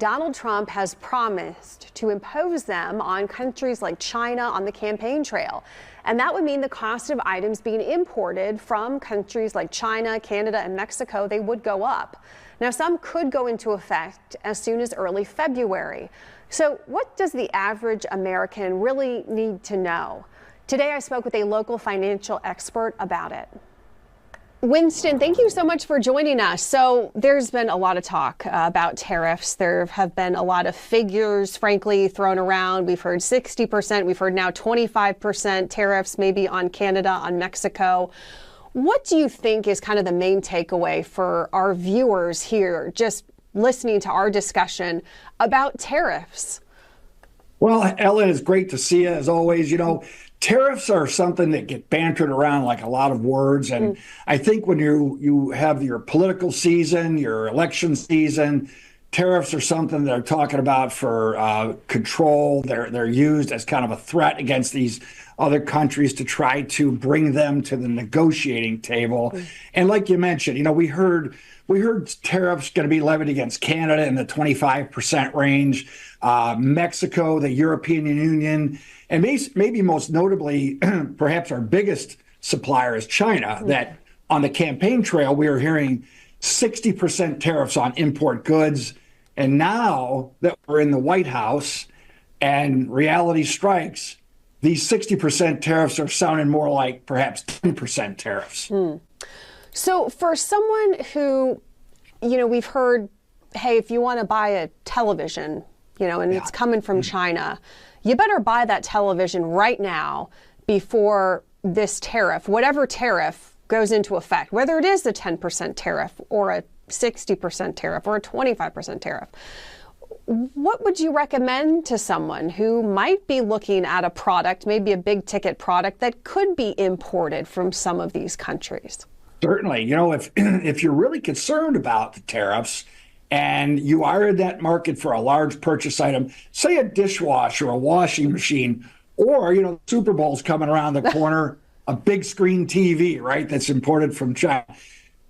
Donald Trump has promised to impose them on countries like China on the campaign trail. And that would mean the cost of items being imported from countries like China, Canada, and Mexico, they would go up. Now, some could go into effect as soon as early February. So what does the average American really need to know? Today, I spoke with a local financial expert about it. Winston, thank you so much for joining us. So there's been a lot of talk about tariffs. There have been a lot of figures, frankly, thrown around. We've heard 60%. We've heard now 25% tariffs, maybe on Canada, on Mexico. What do you think is kind of the main takeaway for our viewers here, just listening to our discussion about tariffs? Well, Ellen, it's great to see you as always. You know, tariffs are something that get bantered around like a lot of words. And I think when you have your political season, your election season, tariffs are something they're talking about for control. They're used as kind of a threat against these other countries to try to bring them to the negotiating table. And like you mentioned, you know, we heard tariffs going to be levied against Canada in the 25% range, Mexico, the European Union, and maybe most notably, perhaps our biggest supplier is China, that on the campaign trail, we are hearing 60% tariffs on import goods. And now that we're in the White House and reality strikes, these 60% tariffs are sounding more like perhaps 10% tariffs. So for someone who, you know, we've heard, hey, if you want to buy a television, you know, and it's coming from China, you better buy that television right now before this tariff, whatever tariff goes into effect, whether it is a 10% tariff or a 60% tariff or a 25% tariff. What would you recommend to someone who might be looking at a product, maybe a big ticket product that could be imported from some of these countries? Certainly. You know, if you're really concerned about the tariffs and you are in that market for a large purchase item, say a dishwasher, a washing machine, or, you know, Super Bowl's coming around the corner, a big screen TV, right, that's imported from China,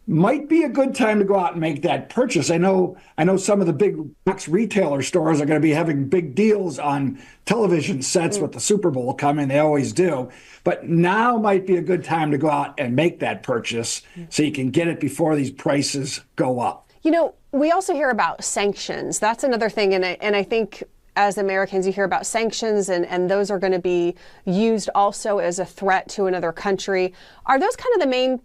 might be a good time to go out and make that purchase. I know some of the big box retailer stores are going to be having big deals on television sets with the Super Bowl coming. They always do. But now might be a good time to go out and make that purchase so you can get it before these prices go up. You know, we also hear about sanctions. That's another thing. And I think as Americans, you hear about sanctions, and those are going to be used also as a threat to another country. Are those kind of the main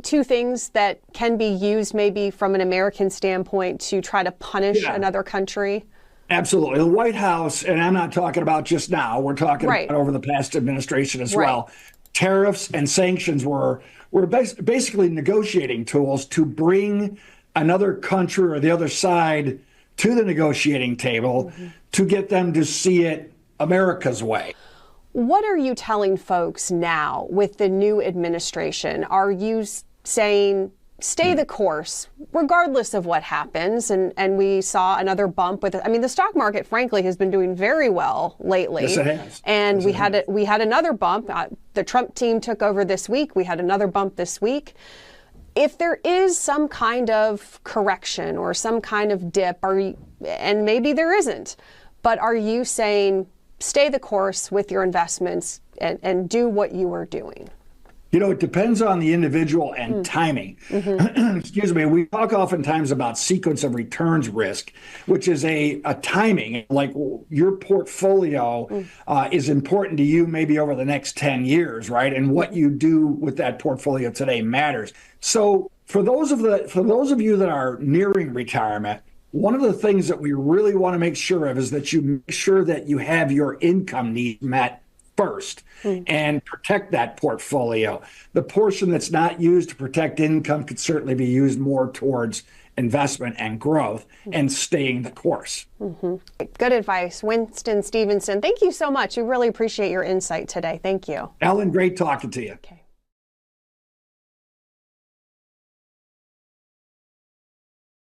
two things that can be used maybe from an American standpoint to try to punish another country? Absolutely. The White House, and I'm not talking about just now, we're talking about over the past administration as well. Tariffs and sanctions were basically negotiating tools to bring another country or the other side to the negotiating table to get them to see it America's way. What are you telling folks now with the new administration? Are you saying stay the course regardless of what happens? And we saw another bump with it. I mean, the stock market, frankly, has been doing very well lately. Yes, it has. And we had another bump. The Trump team took over this week. We had another bump this week. If there is some kind of correction or some kind of dip, and maybe there isn't, but are you saying stay the course with your investments and do what you are doing? You know, it depends on the individual and timing. Excuse me. We talk oftentimes about sequence of returns risk, which is a timing, like your portfolio is important to you maybe over the next 10 years, right? And what you do with that portfolio today matters. So for those of you that are nearing retirement, one of the things that we really want to make sure of is that you make sure that you have your income needs met first and protect that portfolio. The portion that's not used to protect income could certainly be used more towards investment and growth and staying the course. Good advice. Winston Stevenson, thank you so much. We really appreciate your insight today. Thank you. Ellen, great talking to you. Okay.